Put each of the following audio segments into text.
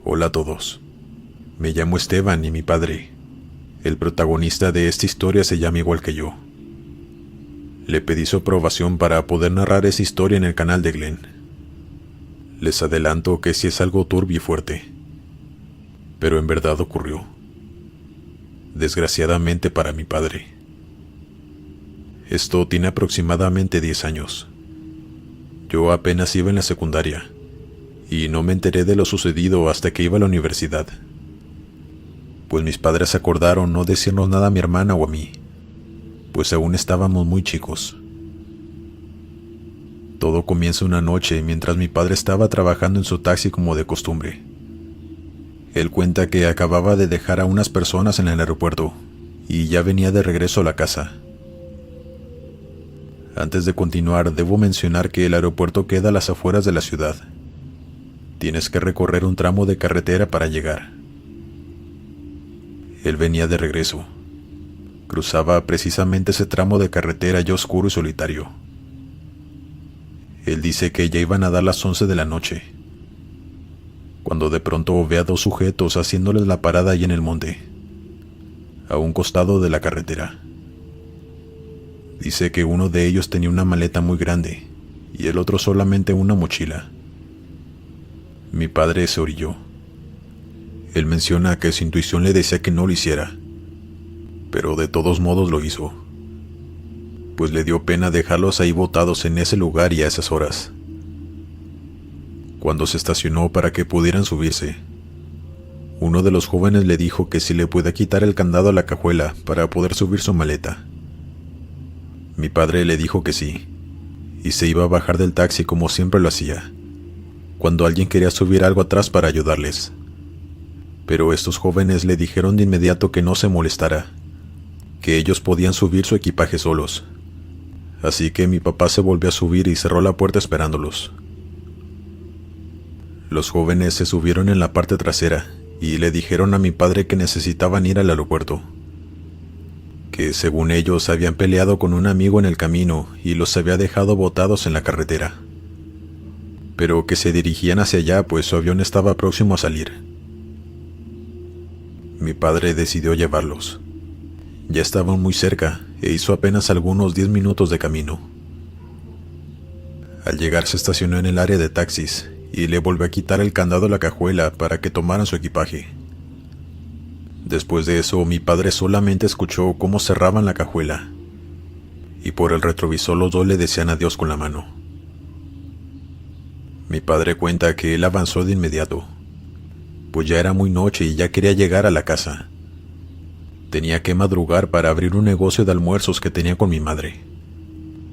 Hola a todos. Me llamo Esteban y mi padre, el protagonista de esta historia, se llama igual que yo. Le pedí su aprobación para poder narrar esa historia en el canal de Glenn. Les adelanto que sí es algo turbio y fuerte, pero en verdad ocurrió. Desgraciadamente para mi padre. Esto tiene aproximadamente 10 años. Yo apenas iba en la secundaria y no me enteré de lo sucedido hasta que iba a la universidad. Pues mis padres acordaron no decirnos nada a mi hermana o a mí, pues aún estábamos muy chicos. Todo comienza una noche mientras mi padre estaba trabajando en su taxi como de costumbre. Él cuenta que acababa de dejar a unas personas en el aeropuerto y ya venía de regreso a la casa. Antes de continuar, debo mencionar que el aeropuerto queda a las afueras de la ciudad. Tienes que recorrer un tramo de carretera para llegar. Él venía de regreso. Cruzaba precisamente ese tramo de carretera ya oscuro y solitario. Él dice que ya iban a dar las 11 de la noche, cuando de pronto ve a dos sujetos haciéndoles la parada ahí en el monte, a un costado de la carretera. Dice que uno de ellos tenía una maleta muy grande y el otro solamente una mochila. Mi padre se orilló. Él menciona que su intuición le decía que no lo hiciera, pero de todos modos lo hizo, pues le dio pena dejarlos ahí botados en ese lugar y a esas horas. Cuando se estacionó para que pudieran subirse, uno de los jóvenes le dijo que si le podía quitar el candado a la cajuela para poder subir su maleta. Mi padre le dijo que sí, y se iba a bajar del taxi como siempre lo hacía, cuando alguien quería subir algo atrás para ayudarles. Pero estos jóvenes le dijeron de inmediato que no se molestara, que ellos podían subir su equipaje solos. Así que mi papá se volvió a subir y cerró la puerta esperándolos. Los jóvenes se subieron en la parte trasera y le dijeron a mi padre que necesitaban ir al aeropuerto, que según ellos habían peleado con un amigo en el camino y los había dejado botados en la carretera, pero que se dirigían hacia allá pues su avión estaba próximo a salir. Mi padre decidió llevarlos. Ya estaban muy cerca e hizo apenas algunos 10 minutos de camino. Al llegar se estacionó en el área de taxis y le volvió a quitar el candado a la cajuela para que tomaran su equipaje. Después de eso, mi padre solamente escuchó cómo cerraban la cajuela, y por el retrovisor los dos le decían adiós con la mano. Mi padre cuenta que él avanzó de inmediato, pues ya era muy noche y ya quería llegar a la casa. Tenía que madrugar para abrir un negocio de almuerzos que tenía con mi madre,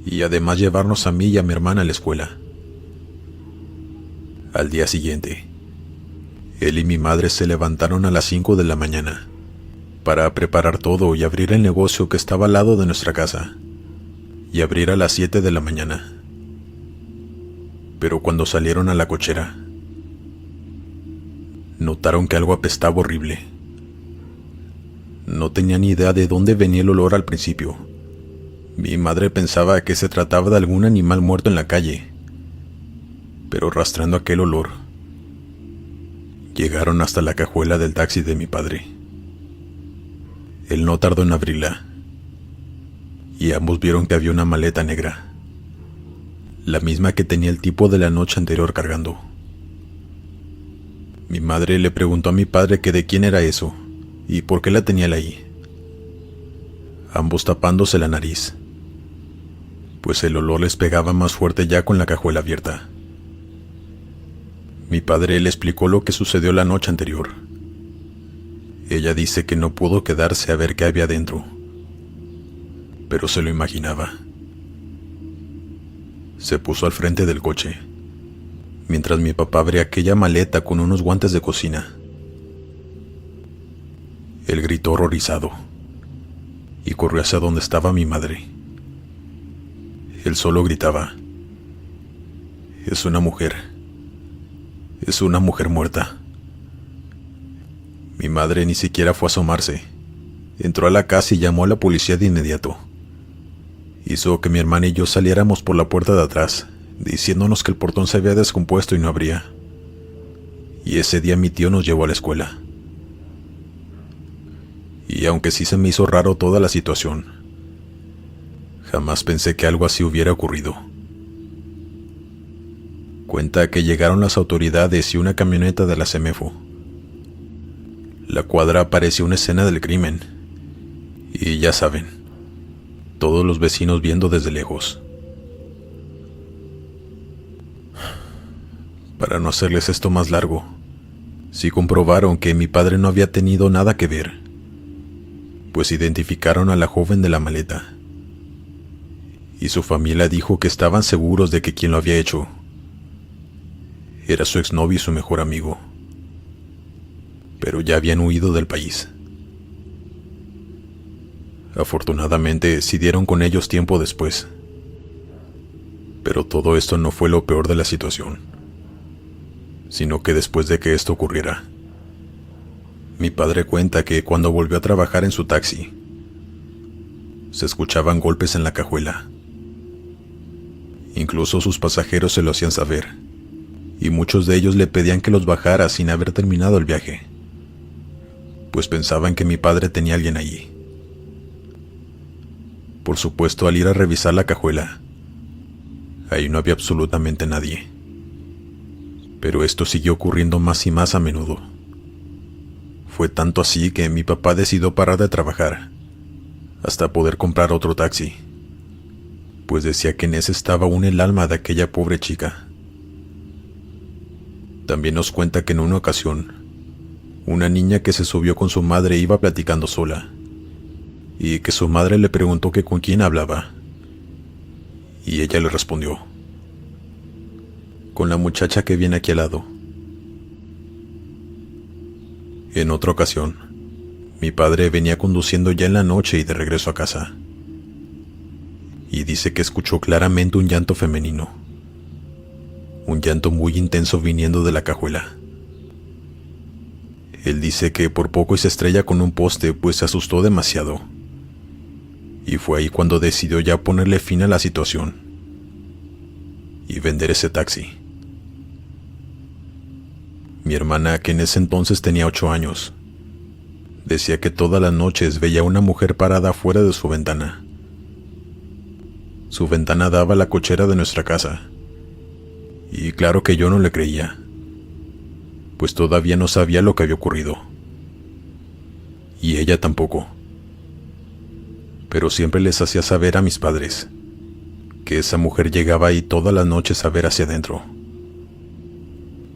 y además llevarnos a mí y a mi hermana a la escuela. Al día siguiente, él y mi madre se levantaron a las 5 de la mañana para preparar todo y abrir el negocio que estaba al lado de nuestra casa, y abrir a las 7 de la mañana. Pero cuando salieron a la cochera, notaron que algo apestaba horrible. No tenía ni idea de dónde venía el olor al principio. Mi madre pensaba que se trataba de algún animal muerto en la calle, pero rastreando aquel olor, llegaron hasta la cajuela del taxi de mi padre. Él no tardó en abrirla, y ambos vieron que había una maleta negra, la misma que tenía el tipo de la noche anterior cargando. Mi madre le preguntó a mi padre que de quién era eso, y por qué la tenía él ahí, ambos tapándose la nariz, pues el olor les pegaba más fuerte ya con la cajuela abierta. Mi padre le explicó lo que sucedió la noche anterior. Ella dice que no pudo quedarse a ver qué había dentro, pero se lo imaginaba. Se puso al frente del coche, mientras mi papá abría aquella maleta con unos guantes de cocina. Él gritó horrorizado y corrió hacia donde estaba mi madre. Él solo gritaba: «Es una mujer. Es una mujer muerta». Mi madre ni siquiera fue a asomarse. Entró a la casa y llamó a la policía de inmediato. Hizo que mi hermana y yo saliéramos por la puerta de atrás, diciéndonos que el portón se había descompuesto y no abría. y ese día mi tío nos llevó a la escuela. Y aunque sí se me hizo raro toda la situación, jamás pensé que algo así hubiera ocurrido. Cuenta que llegaron las autoridades y una camioneta de la CEMEFO. La cuadra parecía una escena del crimen. Y ya saben, todos los vecinos viendo desde lejos. Para no hacerles esto más largo, sí comprobaron que mi padre no había tenido nada que ver, pues identificaron a la joven de la maleta. Y su familia dijo que estaban seguros de que quien lo había hecho era su exnovio y su mejor amigo, pero ya habían huido del país. Afortunadamente, sí dieron con ellos tiempo después. Pero todo esto no fue lo peor de la situación, sino que después de que esto ocurriera, mi padre cuenta que cuando volvió a trabajar en su taxi, se escuchaban golpes en la cajuela. Incluso sus pasajeros se lo hacían saber, y muchos de ellos le pedían que los bajara sin haber terminado el viaje, pues pensaban que mi padre tenía a alguien allí. Por supuesto, al ir a revisar la cajuela, ahí no había absolutamente nadie. Pero esto siguió ocurriendo más y más a menudo. Fue tanto así que mi papá decidió parar de trabajar, hasta poder comprar otro taxi, pues decía que en ese estaba aún el alma de aquella pobre chica. También nos cuenta que en una ocasión, una niña que se subió con su madre iba platicando sola, y que su madre le preguntó que con quién hablaba, y ella le respondió: con la muchacha que viene aquí al lado. En otra ocasión, mi padre venía conduciendo ya en la noche y de regreso a casa, y dice que escuchó claramente un llanto femenino, un llanto muy intenso viniendo de la cajuela. Él dice que por poco y se estrella con un poste, pues se asustó demasiado, y fue ahí cuando decidió ya ponerle fin a la situación y vender ese taxi. Mi hermana, que en ese entonces tenía 8 años, decía que todas las noches veía a una mujer parada fuera de su ventana. Su ventana daba a la cochera de nuestra casa, y claro que yo no le creía, pues todavía no sabía lo que había ocurrido, y ella tampoco. Pero siempre les hacía saber a mis padres que esa mujer llegaba ahí todas las noches a ver hacia adentro,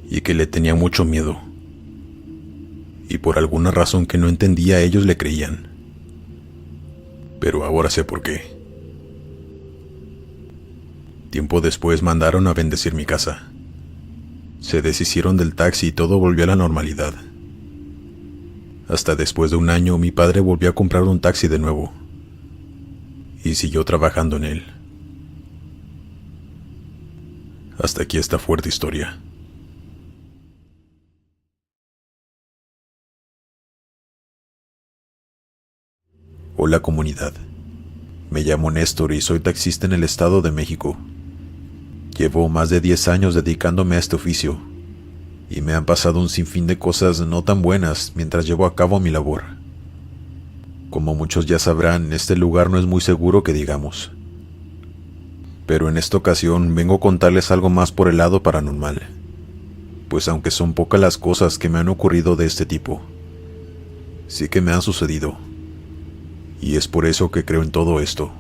y que le tenía mucho miedo, y por alguna razón que no entendía ellos le creían. Pero ahora sé por qué. Tiempo después mandaron a bendecir mi casa. Se deshicieron del taxi y todo volvió a la normalidad. Hasta después de un año mi padre volvió a comprar un taxi de nuevo, y siguió trabajando en él. Hasta aquí esta fuerte historia. Hola comunidad, me llamo Néstor y soy taxista en el Estado de México. Llevo más de 10 años dedicándome a este oficio, y me han pasado un sinfín de cosas no tan buenas mientras llevo a cabo mi labor. Como muchos ya sabrán, este lugar no es muy seguro que digamos. Pero en esta ocasión vengo a contarles algo más por el lado paranormal, pues aunque son pocas las cosas que me han ocurrido de este tipo, sí que me han sucedido. Y es por eso que creo en todo esto,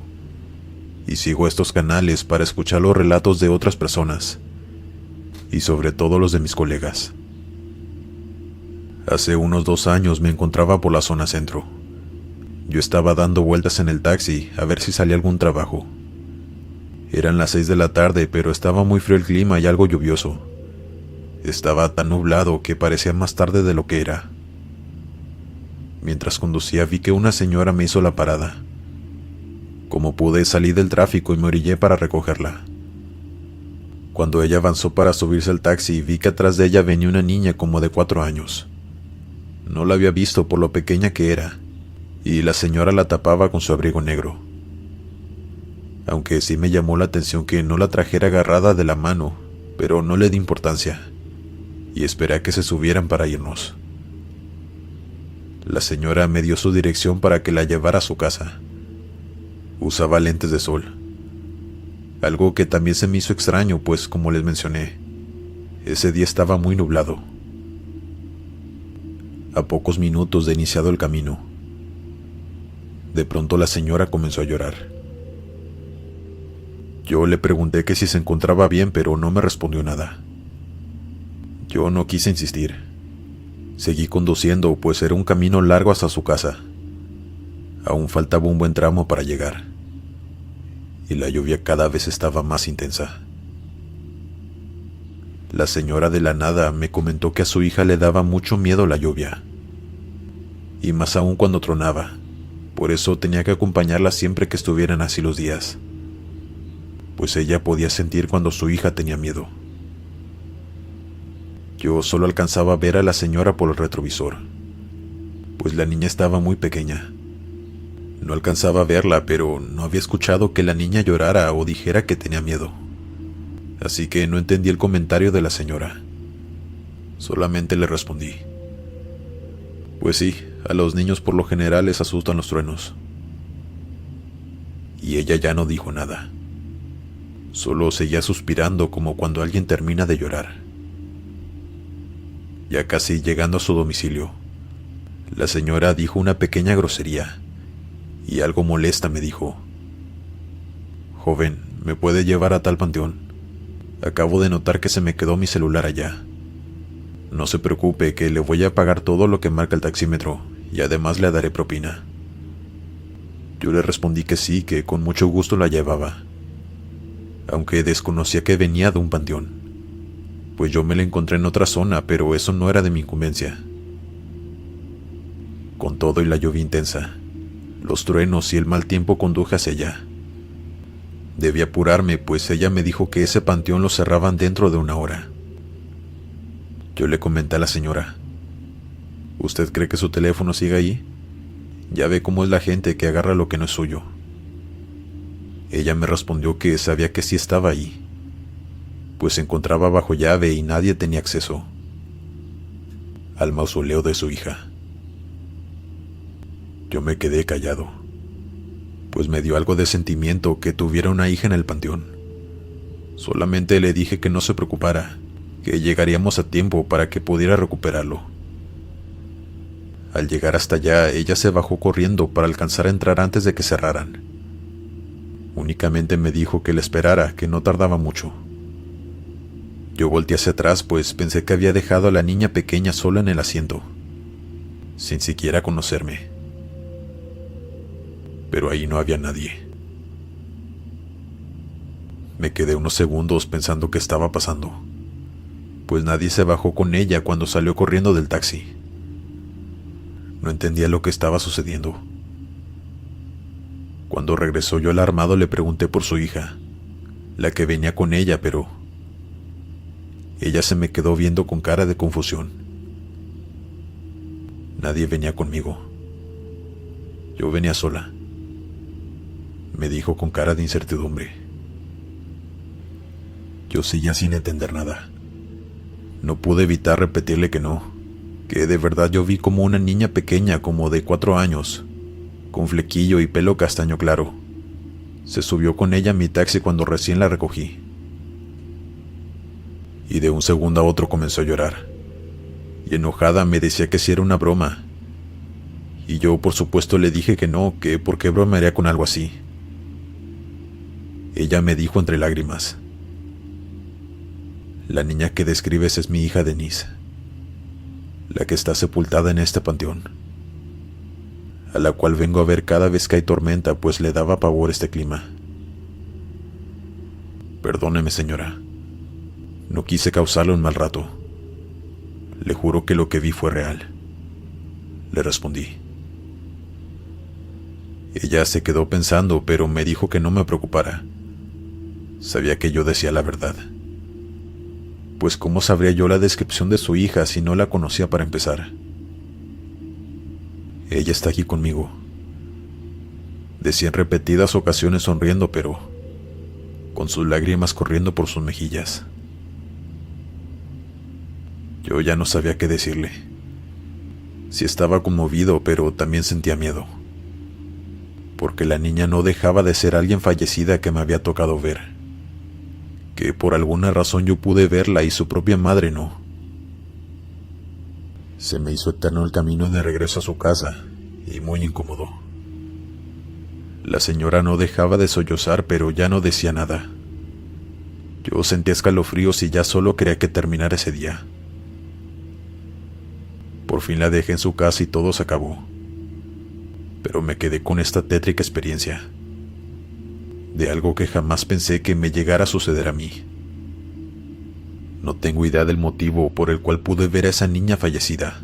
y sigo estos canales para escuchar los relatos de otras personas, y sobre todo los de mis colegas. Hace unos 2 años me encontraba por la zona centro. Yo estaba dando vueltas en el taxi a ver si salía algún trabajo. Eran las 6 de la tarde, pero estaba muy frío el clima y algo lluvioso. Estaba tan nublado que parecía más tarde de lo que era. Mientras conducía vi que una señora me hizo la parada. Como pude, salí del tráfico y me orillé para recogerla. Cuando ella avanzó para subirse al taxi, vi que atrás de ella venía una niña como de 4 años. No la había visto por lo pequeña que era, y la señora la tapaba con su abrigo negro. Aunque sí me llamó la atención que no la trajera agarrada de la mano, pero no le di importancia, y esperé a que se subieran para irnos. La señora me dio su dirección para que la llevara a su casa. Usaba lentes de sol, algo que también se me hizo extraño, pues como les mencioné, ese día estaba muy nublado. A pocos minutos de iniciado el camino, de pronto la señora comenzó a llorar. Yo le pregunté que si se encontraba bien, pero no me respondió nada. Yo no quise insistir. Seguí conduciendo, pues era un camino largo hasta su casa. Aún faltaba un buen tramo para llegar, y la lluvia cada vez estaba más intensa. La señora de la nada me comentó que a su hija le daba mucho miedo la lluvia, y más aún cuando tronaba. Por eso tenía que acompañarla siempre que estuvieran así los días, pues ella podía sentir cuando su hija tenía miedo. Yo solo alcanzaba a ver a la señora por el retrovisor, pues la niña estaba muy pequeña. No alcanzaba a verla, pero no había escuchado que la niña llorara o dijera que tenía miedo. Así que no entendí el comentario de la señora. Solamente le respondí: pues sí, a los niños por lo general les asustan los truenos. Y ella ya no dijo nada. Solo seguía suspirando como cuando alguien termina de llorar. Ya casi llegando a su domicilio, la señora dijo una pequeña grosería y algo molesta me dijo: joven, ¿me puede llevar a tal panteón? Acabo de notar que se me quedó mi celular allá. No se preocupe, que le voy a pagar todo lo que marca el taxímetro y además le daré propina. Yo le respondí que sí, que con mucho gusto la llevaba, aunque desconocía que venía de un panteón, pues yo me la encontré en otra zona, pero eso no era de mi incumbencia. Con todo y la lluvia intensa, los truenos y el mal tiempo, conduje hacia allá. Debí apurarme, pues ella me dijo que ese panteón lo cerraban dentro de 1 hora. Yo le comenté a la señora: ¿usted cree que su teléfono sigue ahí? Ya ve cómo es la gente que agarra lo que no es suyo. Ella me respondió que sabía que sí estaba ahí, pues se encontraba bajo llave y nadie tenía acceso al mausoleo de su hija. Yo me quedé callado, pues me dio algo de sentimiento que tuviera una hija en el panteón. Solamente le dije que no se preocupara, que llegaríamos a tiempo para que pudiera recuperarlo. Al llegar hasta allá, ella se bajó corriendo para alcanzar a entrar antes de que cerraran. Únicamente me dijo que le esperara, que no tardaba mucho. Yo volteé hacia atrás, pues pensé que había dejado a la niña pequeña sola en el asiento, sin siquiera conocerme. Pero ahí no había nadie. Me quedé unos segundos pensando qué estaba pasando, pues nadie se bajó con ella cuando salió corriendo del taxi. No entendía lo que estaba sucediendo. Cuando regresó yo alarmado le pregunté por su hija, la que venía con ella, pero ella se me quedó viendo con cara de confusión. Nadie venía conmigo. Yo venía sola, me dijo con cara de incertidumbre. Yo seguía sin entender nada. No pude evitar repetirle que no, que de verdad yo vi como una niña pequeña, como de 4 años, con flequillo y pelo castaño claro. Se subió con ella a mi taxi cuando recién la recogí. Y de un segundo a otro comenzó a llorar, y enojada me decía que si era una broma. Y yo por supuesto le dije que no, que por qué bromearía con algo así. Ella me dijo entre lágrimas: la niña que describes es mi hija Denise, la que está sepultada en este panteón, a la cual vengo a ver cada vez que hay tormenta, pues le daba pavor este clima. Perdóneme, señora, no quise causarle un mal rato. Le juro que lo que vi fue real, le respondí. Ella se quedó pensando, pero me dijo que no me preocupara. Sabía que yo decía la verdad. Pues ¿cómo sabría yo la descripción de su hija si no la conocía para empezar? Ella está aquí conmigo, decía en repetidas ocasiones sonriendo, pero con sus lágrimas corriendo por sus mejillas. Yo ya no sabía qué decirle. Sí estaba conmovido, pero también sentía miedo, porque la niña no dejaba de ser alguien fallecida que me había tocado ver, que por alguna razón yo pude verla y su propia madre no. Se me hizo eterno el camino de regreso a su casa, y muy incómodo. La señora no dejaba de sollozar, pero ya no decía nada. Yo sentía escalofríos y ya solo quería que terminara ese día. Por fin la dejé en su casa y todo se acabó. Pero me quedé con esta tétrica experiencia, de algo que jamás pensé que me llegara a suceder a mí. No tengo idea del motivo por el cual pude ver a esa niña fallecida,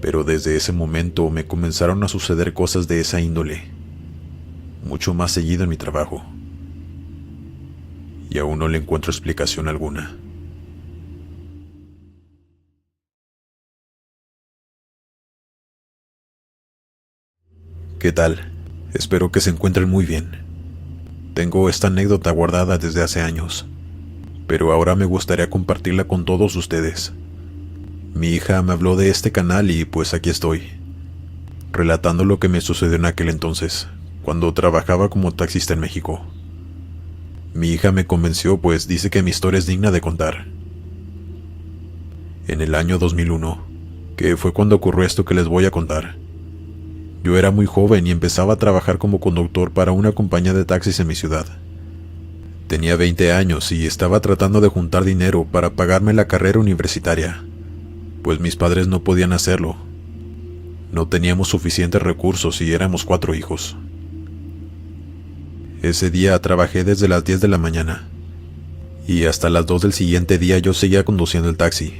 pero desde ese momento me comenzaron a suceder cosas de esa índole, mucho más seguido en mi trabajo, y aún no le encuentro explicación alguna. ¿Qué tal? Espero que se encuentren muy bien. Tengo esta anécdota guardada desde hace años, pero ahora me gustaría compartirla con todos ustedes. Mi hija me habló de este canal y pues aquí estoy, relatando lo que me sucedió en aquel entonces, cuando trabajaba como taxista en México. Mi hija me convenció, pues dice que mi historia es digna de contar. En el año 2001, que fue cuando ocurrió esto que les voy a contar, yo era muy joven y empezaba a trabajar como conductor para una compañía de taxis en mi ciudad. Tenía 20 años y estaba tratando de juntar dinero para pagarme la carrera universitaria, pues mis padres no podían hacerlo. No teníamos suficientes recursos y éramos 4 hijos. Ese día trabajé desde las 10 de la mañana, y hasta las 2 del siguiente día yo seguía conduciendo el taxi,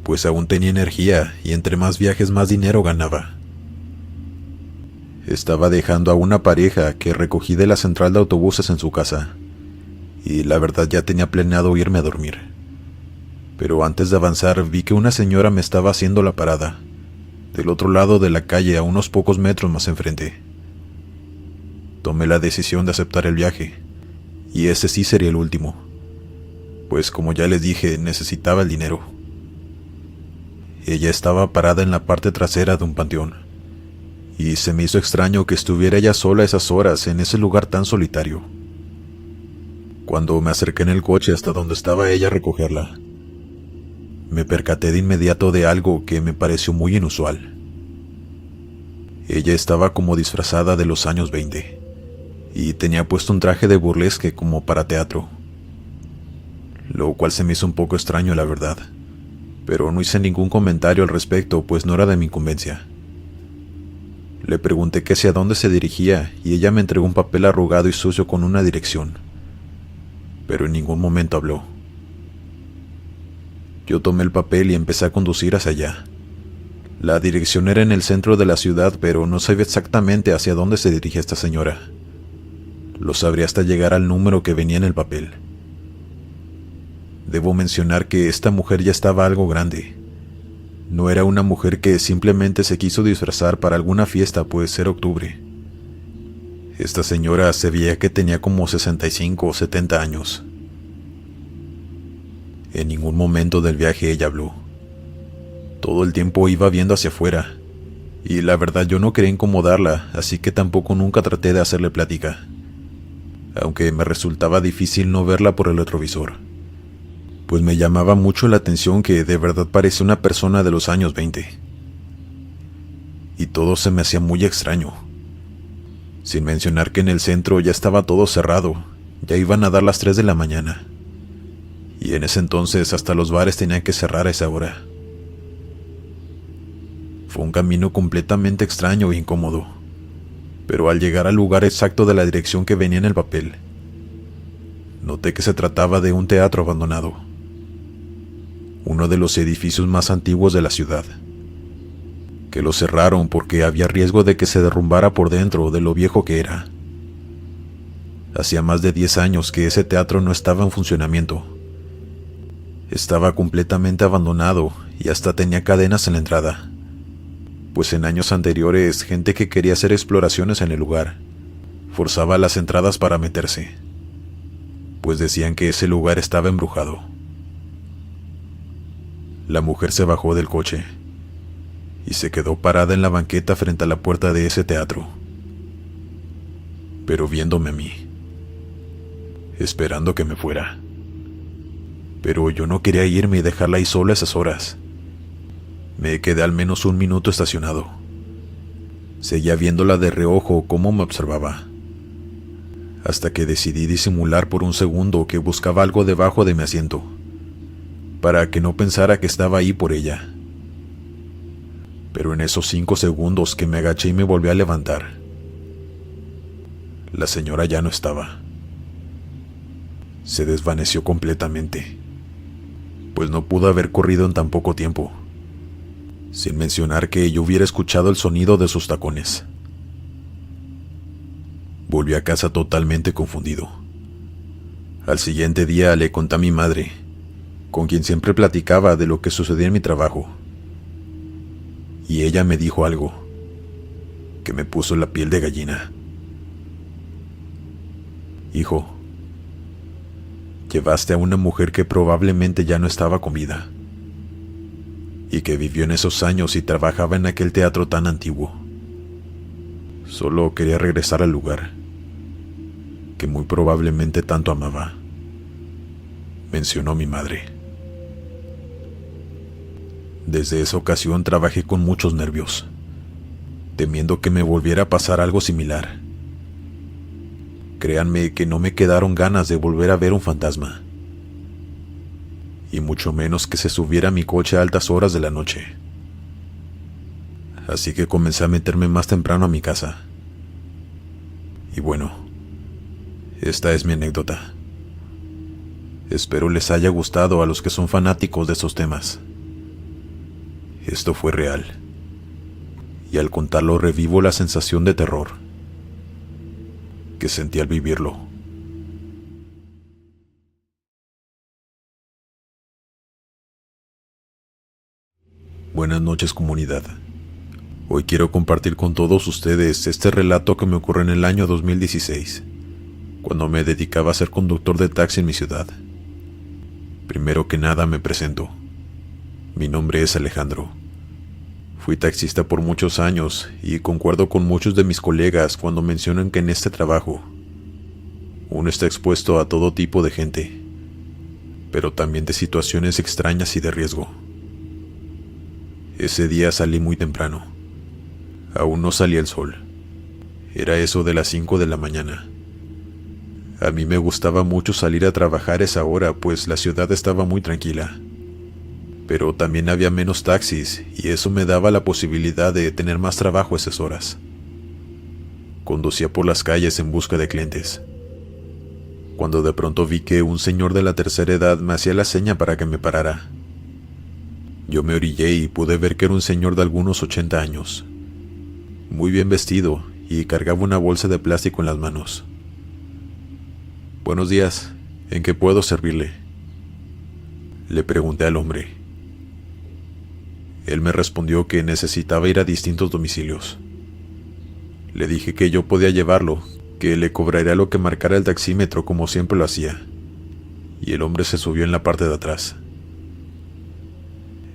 pues aún tenía energía y entre más viajes más dinero ganaba. Estaba dejando a una pareja que recogí de la central de autobuses en su casa, y la verdad ya tenía planeado irme a dormir. Pero antes de avanzar vi que una señora me estaba haciendo la parada, del otro lado de la calle a unos pocos metros más enfrente. Tomé la decisión de aceptar el viaje, y ese sí sería el último, pues como ya les dije, necesitaba el dinero. Ella estaba parada en la parte trasera de un panteón, y se me hizo extraño que estuviera ella sola a esas horas en ese lugar tan solitario. Cuando me acerqué en el coche hasta donde estaba ella a recogerla, me percaté de inmediato de algo que me pareció muy inusual. Ella estaba como disfrazada de los años 20, y tenía puesto un traje de burlesque como para teatro, lo cual se me hizo un poco extraño, la verdad, pero no hice ningún comentario al respecto, pues no era de mi incumbencia. Le pregunté que hacia dónde se dirigía y ella me entregó un papel arrugado y sucio con una dirección, pero en ningún momento habló. Yo tomé el papel y empecé a conducir hacia allá. La dirección era en el centro de la ciudad, pero no sabía exactamente hacia dónde se dirigía esta señora. Lo sabría hasta llegar al número que venía en el papel. Debo mencionar que esta mujer ya estaba algo grande. No era una mujer que simplemente se quiso disfrazar para alguna fiesta, pues era octubre. Esta señora se veía que tenía como 65 o 70 años. En ningún momento del viaje ella habló. Todo el tiempo iba viendo hacia afuera, y la verdad yo no quería incomodarla, así que tampoco nunca traté de hacerle plática, aunque me resultaba difícil no verla por el retrovisor, pues me llamaba mucho la atención que de verdad parecía una persona de los años 20. Y todo se me hacía muy extraño. Sin mencionar que en el centro ya estaba todo cerrado, ya iban a dar las 3 de la mañana. Y en ese entonces hasta los bares tenían que cerrar a esa hora. Fue un camino completamente extraño e incómodo, pero al llegar al lugar exacto de la dirección que venía en el papel, noté que se trataba de un teatro abandonado, uno de los edificios más antiguos de la ciudad, que lo cerraron porque había riesgo de que se derrumbara por dentro de lo viejo que era. Hacía más de 10 años que ese teatro no estaba en funcionamiento. Estaba completamente abandonado y hasta tenía cadenas en la entrada, pues en años anteriores gente que quería hacer exploraciones en el lugar forzaba las entradas para meterse, pues decían que ese lugar estaba embrujado. La mujer se bajó del coche y se quedó parada en la banqueta frente a la puerta de ese teatro, pero viéndome a mí, esperando que me fuera. Pero yo no quería irme y dejarla ahí sola a esas horas. Me quedé al menos 1 minuto estacionado. Seguía viéndola de reojo cómo me observaba, hasta que decidí disimular por un segundo que buscaba algo debajo de mi asiento, para que no pensara que estaba ahí por ella. Pero en esos 5 segundos que me agaché y me volví a levantar, la señora ya no estaba. Se desvaneció completamente, pues no pudo haber corrido en tan poco tiempo, sin mencionar que yo hubiera escuchado el sonido de sus tacones. Volví a casa totalmente confundido. Al siguiente día le conté a mi madre, con quien siempre platicaba de lo que sucedía en mi trabajo, y ella me dijo algo que me puso la piel de gallina. Hijo, llevaste a una mujer que probablemente ya no estaba con vida, y que vivió en esos años y trabajaba en aquel teatro tan antiguo. Solo quería regresar al lugar que muy probablemente tanto amaba, mencionó mi madre. Desde esa ocasión trabajé con muchos nervios, temiendo que me volviera a pasar algo similar. Créanme que no me quedaron ganas de volver a ver un fantasma, y mucho menos que se subiera a mi coche a altas horas de la noche. Así que comencé a meterme más temprano a mi casa. Y bueno, esta es mi anécdota. Espero les haya gustado a los que son fanáticos de estos temas. Esto fue real, y al contarlo revivo la sensación de terror que sentí al vivirlo. Buenas noches, comunidad. Hoy quiero compartir con todos ustedes este relato que me ocurrió en el año 2016, cuando me dedicaba a ser conductor de taxi en mi ciudad. Primero que nada me presento. Mi nombre es Alejandro. Fui taxista por muchos años y concuerdo con muchos de mis colegas cuando mencionan que en este trabajo uno está expuesto a todo tipo de gente, pero también de situaciones extrañas y de riesgo. Ese día salí muy temprano. Aún no salía el sol. Era eso de las 5 de la mañana. A mí me gustaba mucho salir a trabajar a esa hora, pues la ciudad estaba muy tranquila. Pero también había menos taxis, y eso me daba la posibilidad de tener más trabajo a esas horas. Conducía por las calles en busca de clientes, cuando de pronto vi que un señor de la tercera edad me hacía la seña para que me parara. Yo me orillé y pude ver que era un señor de algunos 80 años, muy bien vestido, y cargaba una bolsa de plástico en las manos. «Buenos días, ¿en qué puedo servirle?», le pregunté al hombre. Él me respondió que necesitaba ir a distintos domicilios. Le dije que yo podía llevarlo, que le cobraría lo que marcara el taxímetro como siempre lo hacía, y el hombre se subió en la parte de atrás.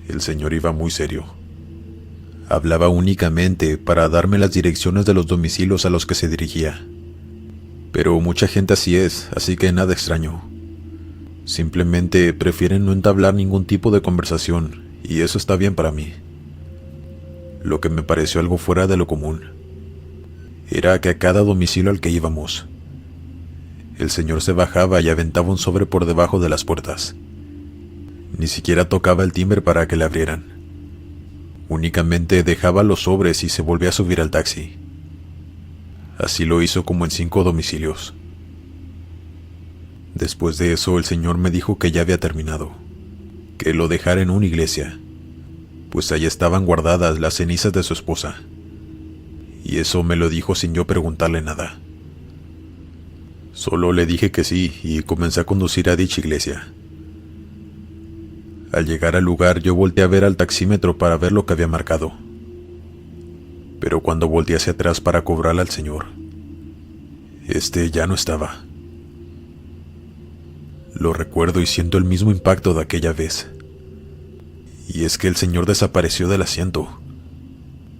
El señor iba muy serio. Hablaba únicamente para darme las direcciones de los domicilios a los que se dirigía. Pero mucha gente así es, así que nada extraño. Simplemente prefieren no entablar ningún tipo de conversación, y eso está bien para mí. Lo que me pareció algo fuera de lo común era que a cada domicilio al que íbamos, el señor se bajaba y aventaba un sobre por debajo de las puertas. Ni siquiera tocaba el timbre para que le abrieran. Únicamente dejaba los sobres y se volvía a subir al taxi. Así lo hizo como en 5 domicilios. Después de eso, el señor me dijo que ya había terminado, que lo dejara en una iglesia, pues allí estaban guardadas las cenizas de su esposa. Y eso me lo dijo sin yo preguntarle nada. Solo le dije que sí y comencé a conducir a dicha iglesia. Al llegar al lugar, yo volteé a ver al taxímetro para ver lo que había marcado. Pero cuando volteé hacia atrás para cobrarle al señor, este ya no estaba. Lo recuerdo y siento el mismo impacto de aquella vez. Y es que el señor desapareció del asiento,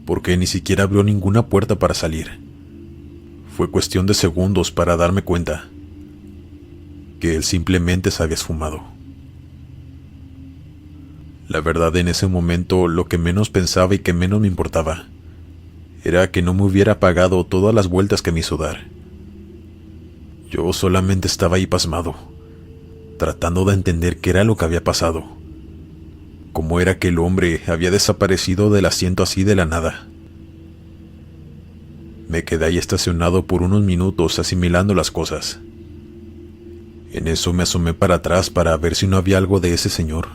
porque ni siquiera abrió ninguna puerta para salir. Fue cuestión de segundos para darme cuenta que él simplemente se había esfumado. La verdad, en ese momento lo que menos pensaba y que menos me importaba era que no me hubiera pagado todas las vueltas que me hizo dar. Yo solamente estaba ahí pasmado, tratando de entender qué era lo que había pasado. Cómo era que el hombre había desaparecido del asiento así de la nada. Me quedé ahí estacionado por unos minutos asimilando las cosas. En eso me asomé para atrás para ver si no había algo de ese señor.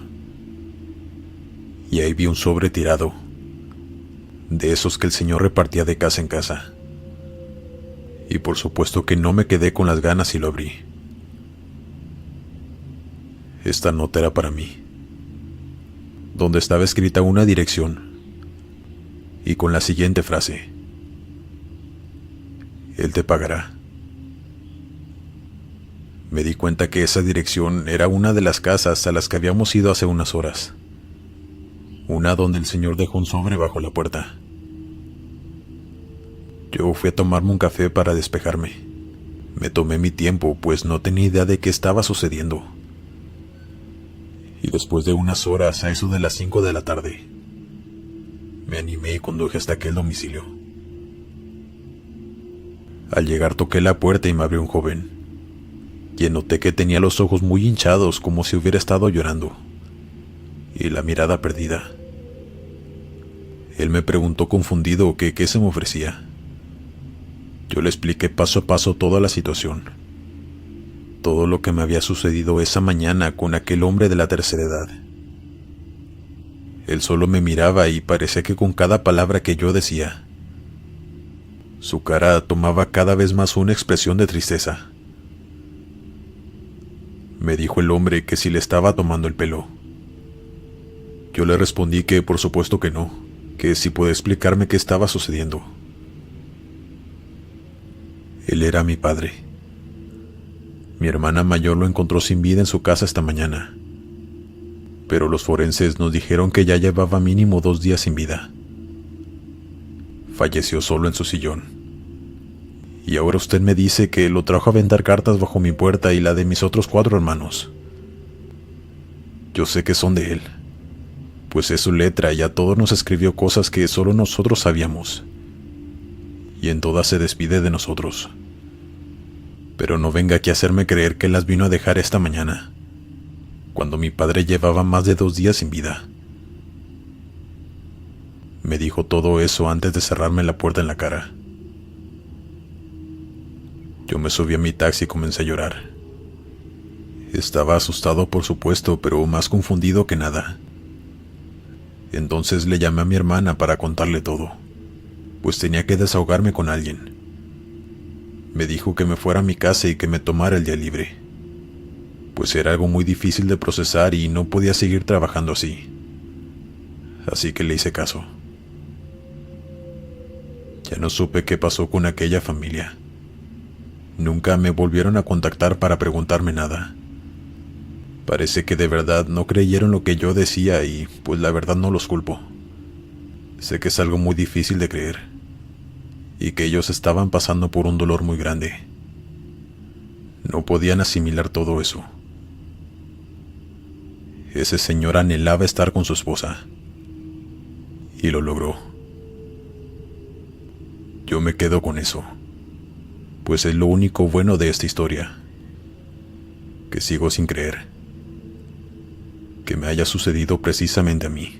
Y ahí vi un sobre tirado, de esos que el señor repartía de casa en casa. Y por supuesto que no me quedé con las ganas y lo abrí. Esta nota era para mí, donde estaba escrita una dirección, y con la siguiente frase: él te pagará. Me di cuenta que esa dirección era una de las casas a las que habíamos ido hace unas horas. Una donde el señor dejó un sobre bajo la puerta. Yo fui a tomarme un café para despejarme. Me tomé mi tiempo, pues no tenía idea de qué estaba sucediendo. Y después de unas horas, a eso de las 5 de la tarde, me animé y conduje hasta aquel domicilio. Al llegar toqué la puerta y me abrió un joven, quien noté que tenía los ojos muy hinchados como si hubiera estado llorando, y la mirada perdida. Él me preguntó confundido que qué se me ofrecía. Yo le expliqué paso a paso toda la situación, todo lo que me había sucedido esa mañana con aquel hombre de la tercera edad. Él solo me miraba y parecía que con cada palabra que yo decía, su cara tomaba cada vez más una expresión de tristeza. Me dijo el hombre que si le estaba tomando el pelo. Yo le respondí que por supuesto que no, que si podía explicarme qué estaba sucediendo. Él era mi padre. Mi hermana mayor lo encontró sin vida en su casa esta mañana, pero los forenses nos dijeron que ya llevaba mínimo 2 días sin vida. Falleció solo en su sillón. Y ahora usted me dice que lo trajo a aventar cartas bajo mi puerta y la de mis otros 4 hermanos. Yo sé que son de él, pues es su letra y a todos nos escribió cosas que solo nosotros sabíamos. Y en todas se despide de nosotros. Pero no venga aquí a hacerme creer que las vino a dejar esta mañana, cuando mi padre llevaba más de 2 días sin vida. Me dijo todo eso antes de cerrarme la puerta en la cara. Yo me subí a mi taxi y comencé a llorar. Estaba asustado, por supuesto, pero más confundido que nada. Entonces le llamé a mi hermana para contarle todo, pues tenía que desahogarme con alguien. Me dijo que me fuera a mi casa y que me tomara el día libre, pues era algo muy difícil de procesar y no podía seguir trabajando así. Así que le hice caso. Ya no supe qué pasó con aquella familia. Nunca me volvieron a contactar para preguntarme nada. Parece que de verdad no creyeron lo que yo decía y pues la verdad no los culpo. Sé que es algo muy difícil de creer y que ellos estaban pasando por un dolor muy grande. No podían asimilar todo eso. Ese señor anhelaba estar con su esposa y lo logró. Yo me quedo con eso, pues es lo único bueno de esta historia, que sigo sin creer que me haya sucedido precisamente a mí.